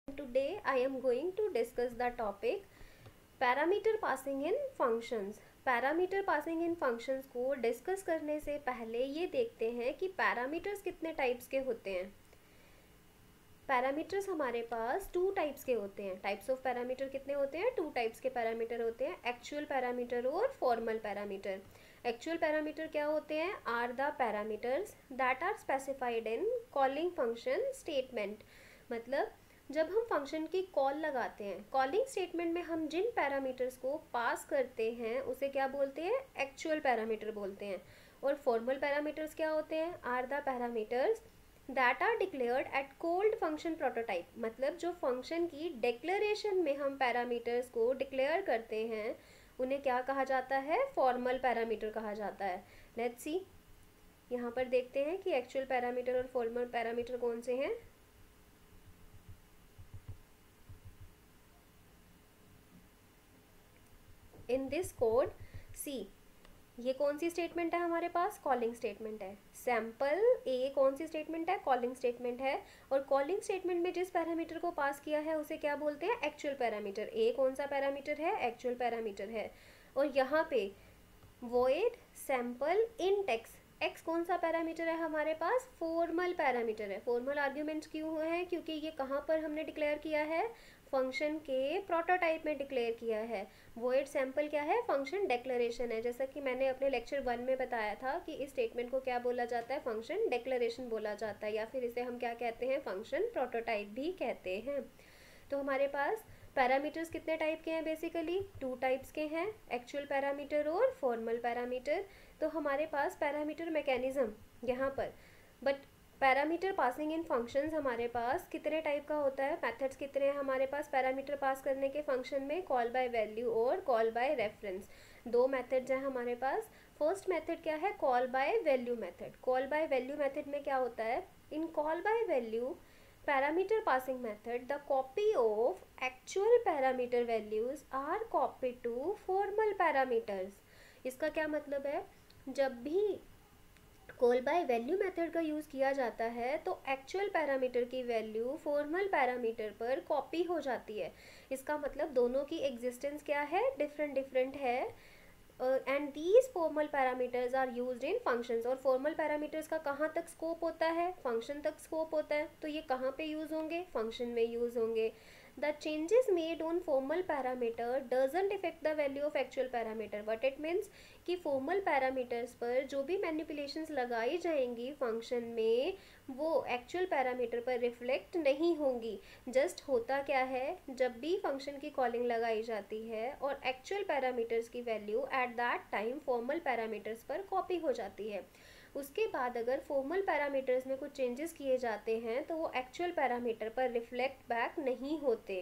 Today I am going to discuss the topic parameter passing in functions. Parameter passing in functions को discuss करने से पहले ये देखते हैं कि पैरामीटर्स कितने टाइप्स के होते हैं। पैरामीटर्स हमारे पास टू टाइप्स के होते हैं। टाइप्स ऑफ पैरामीटर कितने होते हैं? टू टाइप्स के पैरामीटर होते हैं, एक्चुअल पैरामीटर और फॉर्मल पैरामीटर। एक्चुअल पैरामीटर क्या होते हैं? Are the parameters that are specified in calling function statement. मतलब जब हम फंक्शन की कॉल लगाते हैं, कॉलिंग स्टेटमेंट में हम जिन पैरामीटर्स को पास करते हैं उसे क्या बोलते हैं? एक्चुअल पैरामीटर बोलते हैं। और फॉर्मल पैरामीटर्स क्या होते हैं? Are the parameters that are declared at called function prototype. मतलब जो फंक्शन की डिक्लेरेशन में हम पैरामीटर्स को डिक्लेयर करते हैं उन्हें क्या कहा जाता है? फॉर्मल पैरामीटर कहा जाता है। लेट्स सी, यहाँ पर देखते हैं कि एक्चुअल पैरामीटर और फॉर्मल पैरामीटर कौन से हैं। इन दिस कोड सी, ये कौन सी स्टेटमेंट है हमारे पास? कॉलिंग स्टेटमेंट है। सैम्पल ए कौन सी स्टेटमेंट है? कॉलिंग स्टेटमेंट है। और कॉलिंग स्टेटमेंट में जिस पैरामीटर को पास किया है उसे क्या बोलते हैं? Actual parameter. ए कौन सा पैरामीटर है? एक्चुअल पैरामीटर है। और यहाँ पे void sample int x, x कौन सा पैरामीटर है हमारे पास? फॉर्मल पैरामीटर है। फॉर्मल आर्ग्यूमेंट्स क्यों हुए हैं? क्योंकि ये कहाँ पर हमने डिक्लेयर किया है? फंक्शन के प्रोटोटाइप में डिक्लेयर किया है। वॉइड सैम्पल क्या है? फंक्शन डेक्लेरेशन है। जैसा कि मैंने अपने लेक्चर 1 में बताया था कि इस स्टेटमेंट को क्या बोला जाता है? फंक्शन डेक्लेरेशन बोला जाता है, या फिर इसे हम क्या कहते हैं? फंक्शन प्रोटोटाइप भी कहते हैं। तो हमारे पास पैरामीटर्स कितने टाइप के हैं? बेसिकली टू टाइप्स के हैं, एक्चुअल पैरामीटर और फॉर्मल पैरामीटर। तो हमारे पास पैरामीटर मैकेनिज्म यहाँ पर, but parameter passing in functions हमारे पास कितने टाइप का होता है? मेथड्स कितने हैं हमारे पास पैरामीटर पास करने के फंक्शन में? कॉल बाय वैल्यू और कॉल बाय रेफरेंस। दो मेथड्स हैं हमारे पास। फर्स्ट मेथड क्या है? Call by value method. Call by value method में क्या होता है? In call by value parameter passing method, the copy of actual parameter values are copied to formal parameters। इसका क्या मतलब है? जब भी कॉल बाय वैल्यू मेथड का यूज़ किया जाता है तो एक्चुअल पैरामीटर की वैल्यू फॉर्मल पैरामीटर पर कॉपी हो जाती है। इसका मतलब दोनों की एग्जिस्टेंस क्या है? डिफरेंट डिफरेंट है। And these formal parameters are used in functions. और फॉर्मल पैरामीटर्स का कहाँ तक स्कोप होता है? फंक्शन तक स्कोप होता है। तो ये कहाँ पे यूज़ होंगे? फंक्शन में यूज़ होंगे। The changes made on formal parameter doesn't effect the value of actual parameter. What it means कि फॉर्मल पैरामीटर्स पर जो भी मैनिपुलेशंस लगाई जाएंगी फंक्शन में वो एक्चुअल पैरामीटर पर रिफ्लेक्ट नहीं होंगी। जस्ट होता क्या है, जब भी फंक्शन की कॉलिंग लगाई जाती है और एक्चुअल पैरामीटर्स की value at that time formal parameters पर कॉपी हो जाती है। उसके बाद अगर फॉर्मल पैरामीटर्स में कुछ चेंजेस किए जाते हैं तो वो एक्चुअल पैरामीटर पर रिफ्लेक्ट बैक नहीं होते।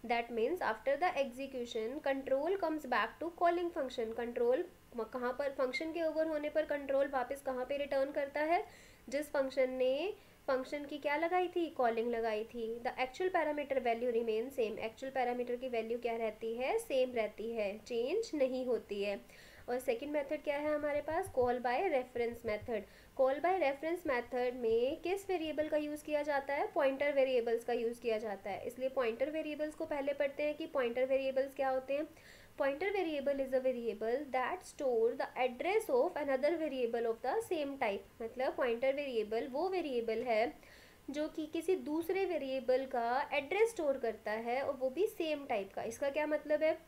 That means after the execution control comes back to calling function. Control कहाँ पर? फंक्शन के ओवर होने पर कंट्रोल वापस कहाँ पे रिटर्न करता है? जिस फंक्शन ने फंक्शन की क्या लगाई थी? कॉलिंग लगाई थी। The actual parameter value remain same. Actual parameter की वैल्यू क्या रहती है? सेम रहती है, चेंज नहीं होती है। और सेकंड मेथड क्या है हमारे पास? Call by reference method. Call by reference method में किस वेरिएबल का यूज़ किया जाता है? पॉइंटर वेरिएबल्स का यूज़ किया जाता है। इसलिए पॉइंटर वेरिएबल्स को पहले पढ़ते हैं कि पॉइंटर वेरिएबल्स क्या होते हैं। Pointer variable is a variable that store the address of another variable of the same type. मतलब पॉइंटर वेरिएबल वो वेरिएबल है जो कि किसी दूसरे वेरिएबल का एड्रेस स्टोर करता है और वो भी सेम टाइप का। इसका क्या मतलब है?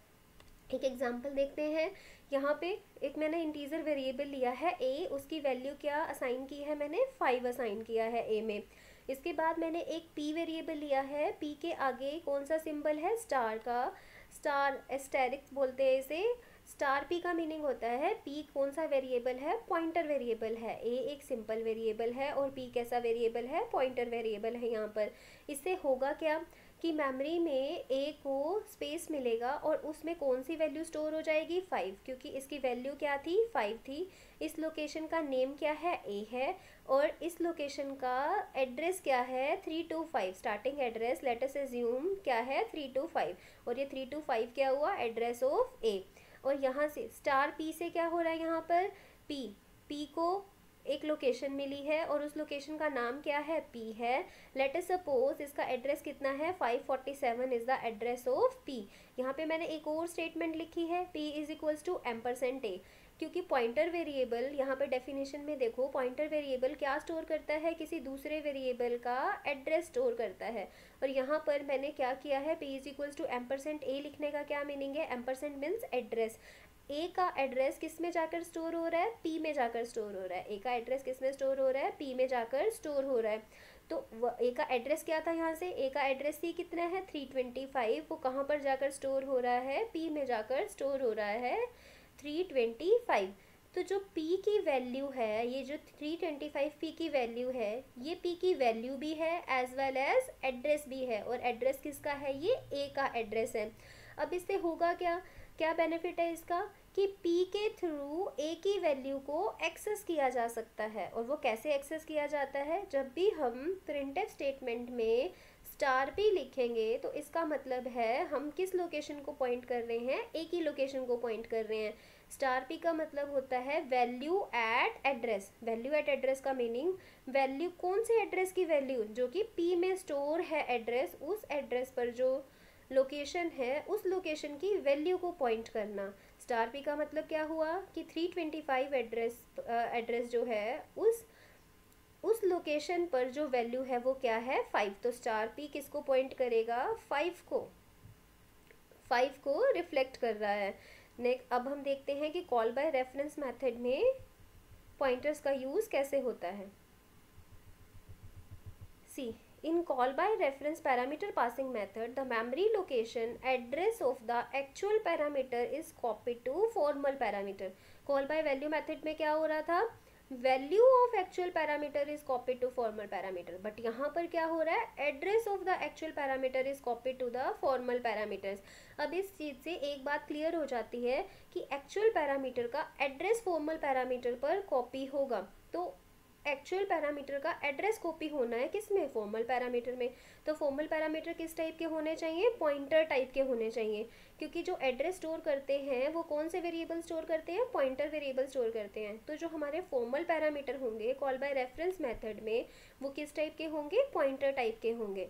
एक एग्जांपल देखते हैं। यहाँ पे एक मैंने इंटीजर वेरिएबल लिया है a, उसकी वैल्यू क्या असाइन की है? मैंने 5 असाइन किया है a में। इसके बाद मैंने एक p वेरिएबल लिया है, p के आगे कौन सा सिंबल है? स्टार का। स्टार एस्टेरिक्स बोलते हैं इसे। स्टार p का मीनिंग होता है, p कौन सा वेरिएबल है? पॉइंटर वेरिएबल है। a एक सिंपल वेरिएबल है और p कैसा वेरिएबल है? पॉइंटर वेरिएबल है। यहाँ पर इससे होगा क्या कि मेमोरी में a को स्पेस मिलेगा और उसमें कौन सी वैल्यू स्टोर हो जाएगी? 5, क्योंकि इसकी वैल्यू क्या थी? 5 थी। इस लोकेशन का नेम क्या है? a है। और इस लोकेशन का एड्रेस क्या है? 325। Starting address let us assume क्या है? 325। और ये 325 क्या हुआ? Address of a। और यहाँ से स्टार p से क्या हो रहा है? यहाँ पर p को एक लोकेशन मिली है और उस लोकेशन का नाम क्या है, P है। लेट अस सपोज इसका एड्रेस कितना है, 547 is the address of P। यहाँ पे मैंने एक और स्टेटमेंट लिखी है, P is equals to %a, क्योंकि पॉइंटर वेरिएबल यहाँ पे डेफिनेशन में देखो, पॉइंटर वेरिएबल क्या स्टोर करता है, किसी दूसरे वेरिएबल का एड्रेस स्टोर करता है। और यहाँ पर मैंने क्या किया है, P is equals to %a लिखने का क्या मीनिंग है, एम्परसेंट मीन्स एड्रेस। ए का एड्रेस किस में जाकर स्टोर हो रहा है, P में जाकर स्टोर हो रहा है। ए का एड्रेस किस में स्टोर हो रहा है, P में जाकर स्टोर हो रहा है। तो ए का एड्रेस क्या था, यहाँ से ए का एड्रेस सी कितना है, 325, वो कहाँ पर जाकर स्टोर हो रहा है, P में जाकर स्टोर हो रहा है 325। तो जो P की वैल्यू है, ये जो 325 P की वैल्यू है, ये P की वैल्यू भी है एज वेल एज एड्रेस भी है। और एड्रेस किसका है, ये A का एड्रेस है। अब इससे होगा क्या, क्या बेनिफिट है इसका, कि P के थ्रू A की वैल्यू को एक्सेस किया जा सकता है। और वो कैसे एक्सेस किया जाता है, जब भी हम प्रिंटफ स्टेटमेंट में $P लिखेंगे तो इसका मतलब है हम किस लोकेशन को पॉइंट कर रहे हैं, A की लोकेशन को पॉइंट कर रहे हैं। $P का मतलब होता है value eight address. Value eight address का मीनिंग, वैल्यू कौन से एड्रेस की वैल्यू, जो कि P में स्टोर है एड्रेस, उस एड्रेस पर जो लोकेशन है उस लोकेशन की वैल्यू को पॉइंट करना। $P का मतलब क्या हुआ कि 325 एड्रेस जो है उस लोकेशन पर जो वैल्यू है वो क्या है, 5। तो $P किसको पॉइंट करेगा, 5 को रिफ्लेक्ट कर रहा है। नेक्स्ट अब हम देखते हैं कि कॉल बाय रेफरेंस मेथड में पॉइंटर्स का यूज कैसे होता है। सी, in call by reference parameter passing method, the memory location address of the actual parameter is copied to formal parameter. Call by value method में क्या हो रहा था, value of actual parameter is copied to formal parameter, but यहाँ पर क्या हो रहा है, address of the actual parameter is copied to the formal parameters. अब इस चीज़ से एक बात क्लियर हो जाती है कि एक्चुअल पैरामीटर का एड्रेस फॉर्मल पैरामीटर पर कॉपी होगा। तो एक्चुअल पैरामीटर का एड्रेस कॉपी होना है किसमें, फॉर्मल पैरामीटर में। तो फॉर्मल पैरामीटर किस टाइप के होने चाहिए, पॉइंटर टाइप के होने चाहिए, क्योंकि जो एड्रेस स्टोर करते हैं वो कौन से वेरिएबल स्टोर करते हैं, पॉइंटर वेरिएबल स्टोर करते हैं। तो जो हमारे फॉर्मल पैरामीटर होंगे कॉल बाय रेफरेंस मेथड में, वो किस टाइप के होंगे, पॉइंटर टाइप के होंगे।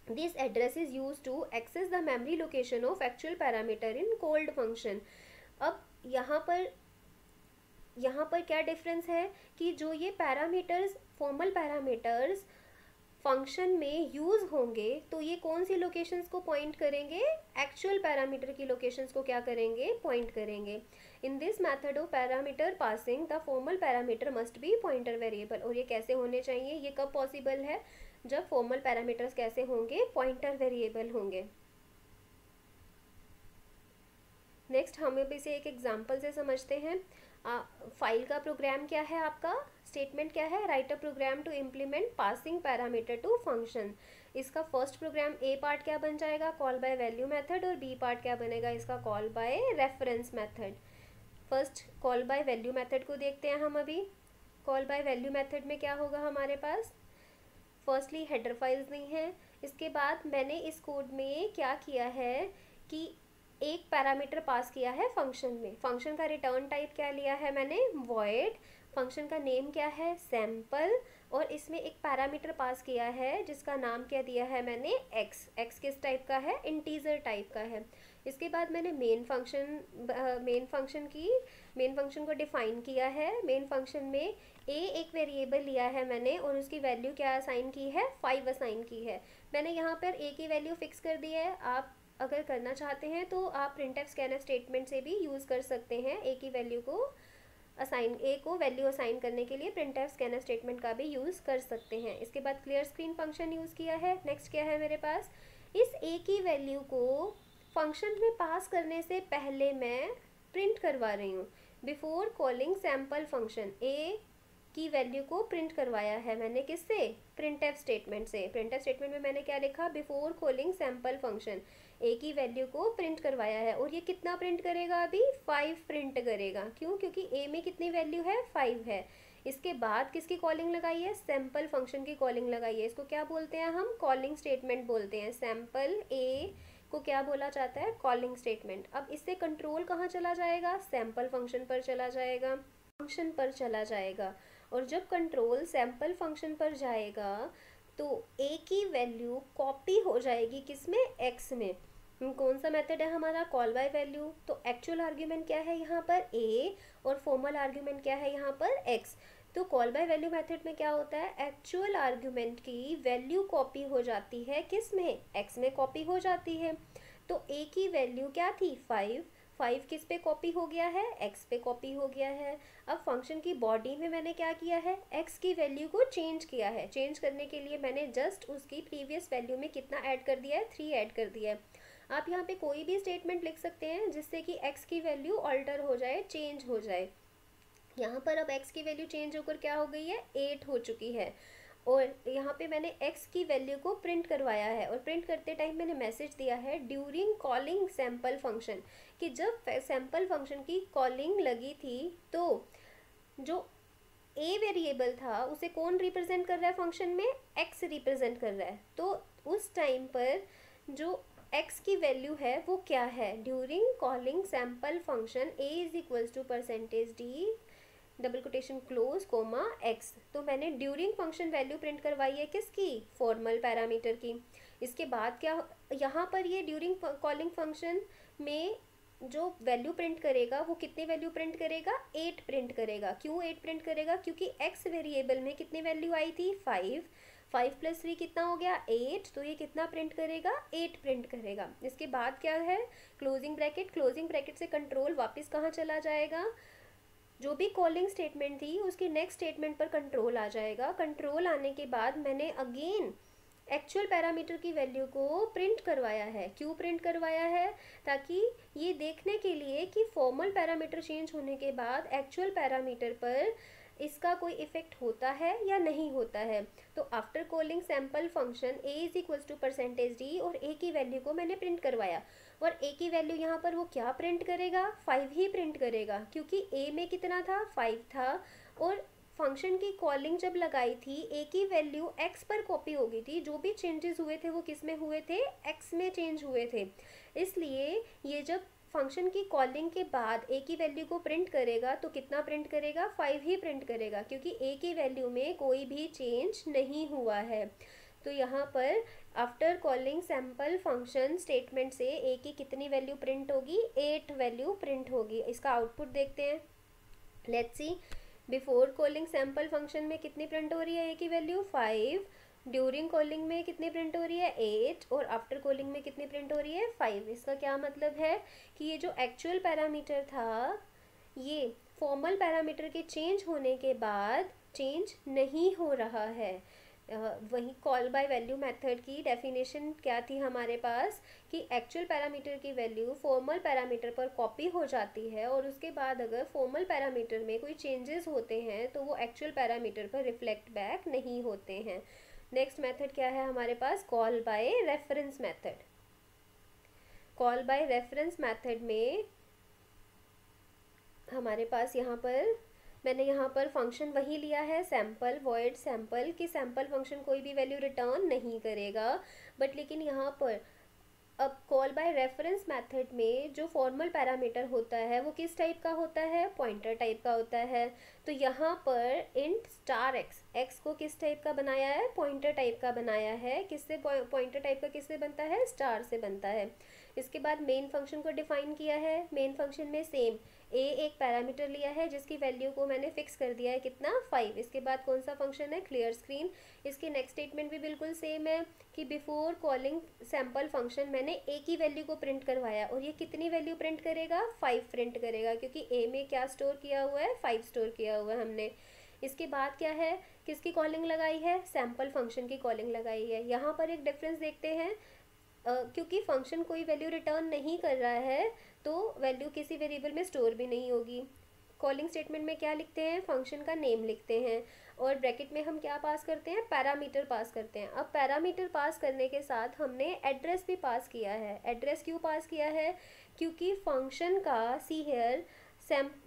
This address is use to access the memory location of actual parameter in called function. अब यहाँ पर क्या डिफरेंस है कि जो ये पैरामीटर्स, फॉर्मल पैरामीटर्स फंक्शन में यूज़ होंगे तो ये कौन सी लोकेशंस को पॉइंट करेंगे, एक्चुअल पैरामीटर की लोकेशंस को क्या करेंगे, पॉइंट करेंगे। In this method of parameter passing the formal parameter must be pointer variable. और ये कैसे होने चाहिए, ये कब पॉसिबल है, जब फॉर्मल पैरामीटर्स कैसे होंगे, पॉइंटर वेरिएबल होंगे। नेक्स्ट हम अब इसे एक एग्जाम्पल से समझते हैं। फाइल का प्रोग्राम क्या है, आपका स्टेटमेंट क्या है, write a program to implement passing parameter to function. इसका फर्स्ट प्रोग्राम ए पार्ट क्या बन जाएगा, कॉल बाय वैल्यू मेथड, और बी पार्ट क्या बनेगा इसका, call by reference method. First call by value method को देखते हैं हम अभी। कॉल बाय वैल्यू मेथड में क्या होगा हमारे पास, फर्स्टली हेडर फाइल्स नहीं है। इसके बाद मैंने इस कोड में क्या किया है कि एक पैरामीटर पास किया है फंक्शन में। फंक्शन का रिटर्न टाइप क्या लिया है मैंने, वॉइड। फंक्शन का नेम क्या है, सैम्पल। और इसमें एक पैरामीटर पास किया है जिसका नाम क्या दिया है मैंने, एक्स। एक्स किस टाइप का है, इंटीजर टाइप का है। इसके बाद मैंने मेन फंक्शन को डिफाइन किया है। मेन फंक्शन में एक वेरिएबल लिया है मैंने और उसकी वैल्यू क्या असाइन की है, 5 असाइन की है। मैंने यहाँ पर ए की वैल्यू फिक्स कर दी है। आप अगर करना चाहते हैं तो आप प्रिंटफ स्कैनफ स्टेटमेंट से भी यूज़ कर सकते हैं। ए की वैल्यू को वैल्यू असाइन करने के लिए प्रिंटफ स्कैनफ स्टेटमेंट का भी यूज़ कर सकते हैं। इसके बाद क्लियर स्क्रीन फंक्शन यूज़ किया है। नेक्स्ट क्या है मेरे पास, इस ए की वैल्यू को फंक्शन में पास करने से पहले मैं प्रिंट करवा रही हूँ। बिफोर कॉलिंग सैम्पल फंक्शन, ए की वैल्यू को प्रिंट करवाया है मैंने, किससे, प्रिंटफ स्टेटमेंट से। प्रिंटफ स्टेटमेंट में मैंने क्या लिखा, बिफोर कॉलिंग सैम्पल फंक्शन, ए की वैल्यू को प्रिंट करवाया है। और ये कितना प्रिंट करेगा, अभी 5 प्रिंट करेगा। क्यों, क्योंकि ए में कितनी वैल्यू है, 5 है। इसके बाद किसकी कॉलिंग लगाई है, सैम्पल फंक्शन की कॉलिंग लगाई है। इसको क्या बोलते हैं हम, कॉलिंग स्टेटमेंट बोलते हैं। सैम्पल ए को क्या बोला जाता है, कॉलिंग स्टेटमेंट। अब इससे कंट्रोल कहाँ चला जाएगा, सैम्पल फंक्शन पर चला जाएगा। फंक्शन पर चला जाएगा, और जब कंट्रोल सैंपल फंक्शन पर जाएगा तो ए की वैल्यू कॉपी हो जाएगी किसमें, एक्स में। कौन सा मेथड है हमारा, कॉल बाय वैल्यू। तो एक्चुअल आर्ग्यूमेंट क्या है यहाँ पर ए, और फॉर्मल आर्ग्यूमेंट क्या है यहाँ पर एक्स। तो कॉल बाय वैल्यू मेथड में क्या होता है, एक्चुअल आर्ग्यूमेंट की वैल्यू कॉपी हो जाती है किस में, एक्स में कॉपी हो जाती है। तो ए की वैल्यू क्या थी 5, 5 किस पे कॉपी हो गया है, एक्स पे कॉपी हो गया है। अब फंक्शन की बॉडी में मैंने क्या किया है, एक्स की वैल्यू को चेंज किया है। चेंज करने के लिए मैंने जस्ट उसकी प्रीवियस वैल्यू में कितना ऐड कर दिया है, 3 ऐड कर दिया है। आप यहाँ पे कोई भी स्टेटमेंट लिख सकते हैं जिससे कि एक्स की वैल्यू ऑल्टर हो जाए, चेंज हो जाए। यहाँ पर अब x की वैल्यू चेंज होकर क्या हो गई है, 8 हो चुकी है। और यहाँ पे मैंने x की वैल्यू को प्रिंट करवाया है, और प्रिंट करते टाइम मैंने मैसेज दिया है ड्यूरिंग कॉलिंग सैम्पल फंक्शन, कि जब सैम्पल फंक्शन की कॉलिंग लगी थी तो जो a वेरिएबल था उसे कौन रिप्रेजेंट कर रहा है फंक्शन में, x रिप्रेजेंट कर रहा है। तो उस टाइम पर जो x की वैल्यू है वो क्या है, during calling sample function a is equals to %d double quotation close comma x. तो मैंने ड्यूरिंग फंक्शन वैल्यू प्रिंट करवाई है किसकी, फॉर्मल पैरामीटर की। इसके बाद क्या, यहाँ पर ये ड्यूरिंग कॉलिंग फंक्शन में जो वैल्यू प्रिंट करेगा वो कितनी वैल्यू प्रिंट करेगा, 8 प्रिंट करेगा। क्यों 8 प्रिंट करेगा, क्योंकि x वेरिएबल में कितनी वैल्यू आई थी 5, 5 + 3 कितना हो गया 8, तो ये कितना प्रिंट करेगा, 8 प्रिंट करेगा। इसके बाद क्या है, क्लोजिंग ब्रैकेट, क्लोजिंग ब्रैकेट से कंट्रोल वापस कहाँ चला जाएगा, जो भी कॉलिंग स्टेटमेंट थी उसकी नेक्स्ट स्टेटमेंट पर कंट्रोल आ जाएगा। कंट्रोल आने के बाद मैंने अगेन एक्चुअल पैरामीटर की वैल्यू को प्रिंट करवाया है। क्यों प्रिंट करवाया है, ताकि ये देखने के लिए कि फॉर्मल पैरामीटर चेंज होने के बाद एक्चुअल पैरामीटर पर इसका कोई इफेक्ट होता है या नहीं होता है। तो after calling sample function a is equals to %d, और a की वैल्यू को मैंने प्रिंट करवाया, और a की वैल्यू यहाँ पर वो क्या प्रिंट करेगा, 5 ही प्रिंट करेगा, क्योंकि a में कितना था 5 था, और फंक्शन की कॉलिंग जब लगाई थी a की वैल्यू x पर कॉपी हो गई थी। जो भी चेंजेस हुए थे वो किस में हुए थे, x में चेंज हुए थे। इसलिए ये जब फंक्शन की कॉलिंग के बाद a की वैल्यू को प्रिंट करेगा तो कितना प्रिंट करेगा, 5 ही प्रिंट करेगा, क्योंकि a की वैल्यू में कोई भी चेंज नहीं हुआ है। तो यहाँ पर after calling sample function statement से a की कितनी वैल्यू प्रिंट होगी, 8 वैल्यू प्रिंट होगी। इसका आउटपुट देखते हैं, let's see. Before calling sample function में कितनी प्रिंट हो रही है a की वैल्यू 5, ड्यूरिंग कॉलिंग में कितनी प्रिंट हो रही है 8, और आफ्टर कॉलिंग में कितनी प्रिंट हो रही है 5। इसका क्या मतलब है कि ये जो एक्चुअल पैरामीटर था ये फॉर्मल पैरामीटर के चेंज होने के बाद चेंज नहीं हो रहा है। वही कॉल बाय वैल्यू मेथड की डेफिनेशन क्या थी हमारे पास, कि एक्चुअल पैरामीटर की वैल्यू फॉर्मल पैरामीटर पर कॉपी हो जाती है, और उसके बाद अगर फॉर्मल पैरामीटर में कोई चेंजेस होते हैं तो वो एक्चुअल पैरामीटर पर रिफ्लेक्ट बैक नहीं होते हैं। नेक्स्ट मेथड क्या है हमारे पास, call by reference method. Call by reference method में हमारे पास यहाँ पर मैंने यहाँ पर फंक्शन वही लिया है सैम्पल, वॉइड सैम्पल, कि सैम्पल फंक्शन कोई भी वैल्यू रिटर्न नहीं करेगा। बट लेकिन यहाँ पर अब कॉल बाय रेफरेंस मेथड में जो फॉर्मल पैरामीटर होता है वो किस टाइप का होता है, पॉइंटर टाइप का होता है। तो यहाँ पर इंट स्टार एक्स, एक्स को किस टाइप का बनाया है, पॉइंटर टाइप का बनाया है। किससे पॉइंटर टाइप का किससे बनता है, स्टार से बनता है। इसके बाद मेन फंक्शन को डिफाइन किया है। मेन फंक्शन में सेम a एक पैरामीटर लिया है जिसकी वैल्यू को मैंने फिक्स कर दिया है कितना 5। इसके बाद कौन सा फंक्शन है, क्लियर स्क्रीन। इसकी नेक्स्ट स्टेटमेंट भी बिल्कुल सेम है कि बिफोर कॉलिंग सैम्पल फंक्शन मैंने a की वैल्यू को प्रिंट करवाया, और ये कितनी वैल्यू प्रिंट करेगा, 5 प्रिंट करेगा, क्योंकि a में क्या स्टोर किया हुआ है, 5 स्टोर किया हुआ है हमने। इसके बाद क्या है, किसकी कॉलिंग लगाई है, सैम्पल फंक्शन की कॉलिंग लगाई है। यहाँ पर एक डिफरेंस देखते हैं, क्योंकि फंक्शन कोई वैल्यू रिटर्न नहीं कर रहा है तो वैल्यू किसी वेरिएबल में स्टोर भी नहीं होगी। कॉलिंग स्टेटमेंट में क्या लिखते हैं, फंक्शन का नेम लिखते हैं, और ब्रैकेट में हम क्या पास करते हैं, पैरामीटर पास करते हैं। अब पैरामीटर पास करने के साथ हमने एड्रेस भी पास किया है। एड्रेस क्यों पास किया है, क्योंकि फंक्शन का see here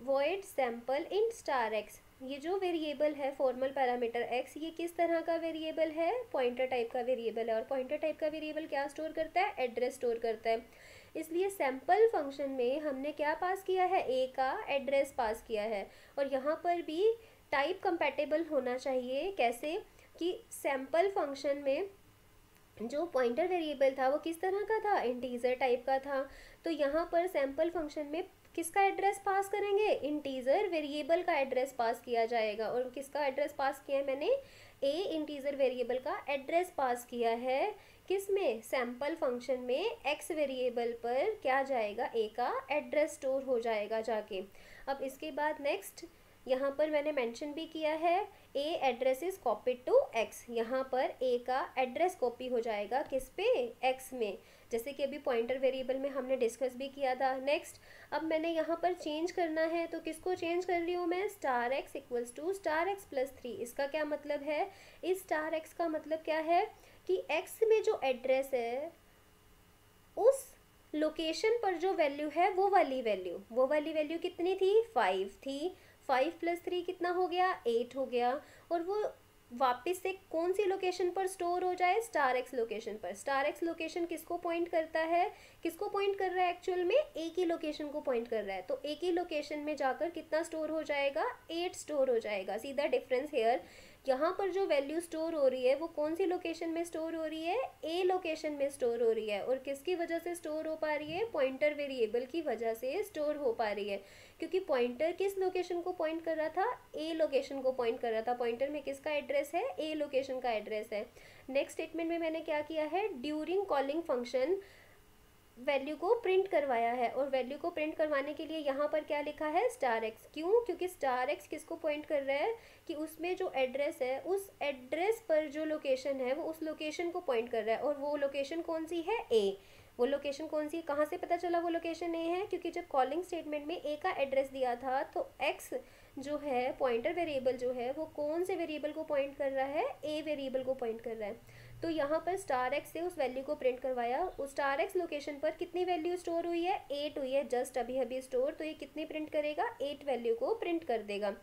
void sample int star X, ये जो वेरिएबल है फॉर्मल पैरामीटर x, ये किस तरह का वेरिएबल है, पॉइंटर टाइप का वेरिएबल है, और पॉइंटर टाइप का वेरिएबल क्या स्टोर करता है, एड्रेस स्टोर करता है। इसलिए सैम्पल फंक्शन में हमने क्या पास किया है, a का एड्रेस पास किया है। और यहाँ पर भी टाइप कंपैटिबल होना चाहिए, कैसे कि सैम्पल फंक्शन में जो पॉइंटर वेरिएबल था वो किस तरह का था, इंटीजर टाइप का था। तो यहाँ पर सैम्पल फंक्शन में किसका एड्रेस पास करेंगे, इंटीजर वेरिएबल का एड्रेस पास किया जाएगा। और किसका एड्रेस पास किया है मैंने, ए इंटीजर वेरिएबल का एड्रेस पास किया है। किस में, सैम्पल फंक्शन में एक्स वेरिएबल पर क्या जाएगा, ए का एड्रेस स्टोर हो जाएगा जाके। अब इसके बाद नेक्स्ट यहाँ पर मैंने मेंशन भी किया है, A address is copied to X. यहाँ पर ए का एड्रेस कॉपी हो जाएगा किस पे, एक्स में, जैसे कि अभी पॉइंटर वेरिएबल में हमने डिस्कस भी किया था। नेक्स्ट अब मैंने यहाँ पर चेंज करना है, तो किसको चेंज कर रही हूँ मैं, star x equals to star x plus 3। इसका क्या मतलब है, इस स्टार एक्स का मतलब क्या है कि एक्स में जो एड्रेस है उस लोकेशन पर जो वैल्यू है वो वाली वैल्यू कितनी थी, 5 थी। 5 प्लस 3 कितना हो गया, 8 हो गया। और वो वापस से कौन सी लोकेशन पर स्टोर हो जाए, स्टार एक्स लोकेशन पर। स्टार एक्स लोकेशन किसको पॉइंट करता है, किसको पॉइंट कर रहा है, एक्चुअल में ए की लोकेशन को पॉइंट कर रहा है। तो ए की लोकेशन में जाकर कितना स्टोर हो जाएगा, 8 स्टोर हो जाएगा। सी द डिफरेंस हेयर, यहाँ पर जो वैल्यू स्टोर हो रही है वो कौन सी लोकेशन में स्टोर हो रही है, ए लोकेशन में स्टोर हो रही है। और किसकी वजह से स्टोर हो पा रही है, पॉइंटर वेरिएबल की वजह से स्टोर हो पा रही है। क्योंकि पॉइंटर किस लोकेशन को पॉइंट कर रहा था, ए लोकेशन को पॉइंट कर रहा था। पॉइंटर में किसका एड्रेस है, ए लोकेशन का एड्रेस है। नेक्स्ट स्टेटमेंट में मैंने क्या किया है, ड्यूरिंग कॉलिंग फंक्शन वैल्यू को प्रिंट करवाया है। और वैल्यू को प्रिंट करवाने के लिए यहाँ पर क्या लिखा है, स्टार एक्स। क्यों, क्योंकि स्टार एक्स किसको पॉइंट कर रहा है कि उसमें जो एड्रेस है उस एड्रेस पर जो लोकेशन है वो उस लोकेशन को पॉइंट कर रहा है। और वो लोकेशन कौन सी है, ए। वो लोकेशन कौन सी, कहाँ से पता चला वो लोकेशन ए है, क्योंकि जब कॉलिंग स्टेटमेंट में ए का एड्रेस दिया था तो एक्स जो है पॉइंटर वेरिएबल जो है वो कौन से वेरिएबल को पॉइंट कर रहा है, ए वेरिएबल को पॉइंट कर रहा है। तो यहाँ पर स्टार एक्स से उस वैल्यू को प्रिंट करवाया। उस स्टार एक्स लोकेशन पर कितनी वैल्यू स्टोर हुई है, 8 हुई है, जस्ट अभी अभी स्टोर। तो ये कितनी प्रिंट करेगा, 8 वैल्यू को प्रिंट कर देगा।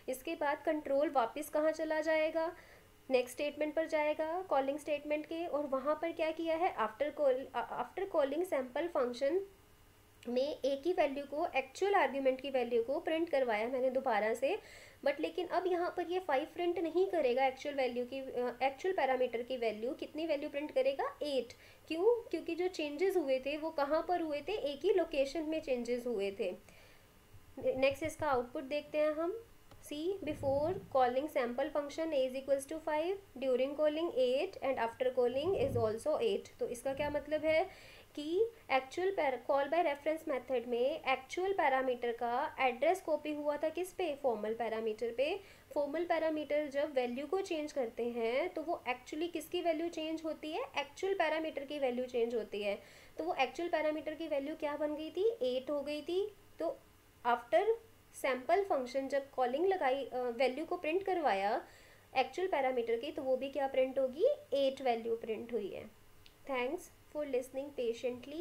इसके बाद कंट्रोल वापस कहाँ चला जाएगा, नेक्स्ट स्टेटमेंट पर जाएगा, कॉलिंग स्टेटमेंट के। और वहाँ पर क्या किया है, आफ्टर कॉलिंग सैम्पल फंक्शन में ए की वैल्यू को, एक्चुअल आर्ग्यूमेंट की वैल्यू को प्रिंट करवाया मैंने दोबारा से। बट लेकिन अब यहाँ पर ये 5 प्रिंट नहीं करेगा, एक्चुअल वैल्यू की, एक्चुअल पैरामीटर की वैल्यू कितनी वैल्यू प्रिंट करेगा, 8। क्यों, क्योंकि जो चेंजेस हुए थे वो कहाँ पर हुए थे, ए की लोकेशन में चेंजेस हुए थे। नेक्स्ट इसका आउटपुट देखते हैं हम। See before calling sample function A is equals to 5, during calling 8 and after calling is also 8। तो इसका क्या मतलब है कि actual call by reference method में एक्चुअल पैरामीटर का एड्रेस कॉपी हुआ था किस पे, फॉर्मल पैरामीटर पे। फॉर्मल पैरामीटर जब वैल्यू को चेंज करते हैं तो वो एक्चुअली किसकी वैल्यू चेंज होती है, एक्चुअल पैरामीटर की वैल्यू चेंज होती है। तो वो एक्चुअल पैरामीटर की वैल्यू क्या बन गई थी, 8 हो गई थी। तो आफ्टर सैम्पल फंक्शन जब कॉलिंग लगाई, वैल्यू को प्रिंट करवाया एक्चुअल पैरामीटर की, तो वो भी क्या प्रिंट होगी, 8 वैल्यू प्रिंट हुई है। Thanks for listening patiently.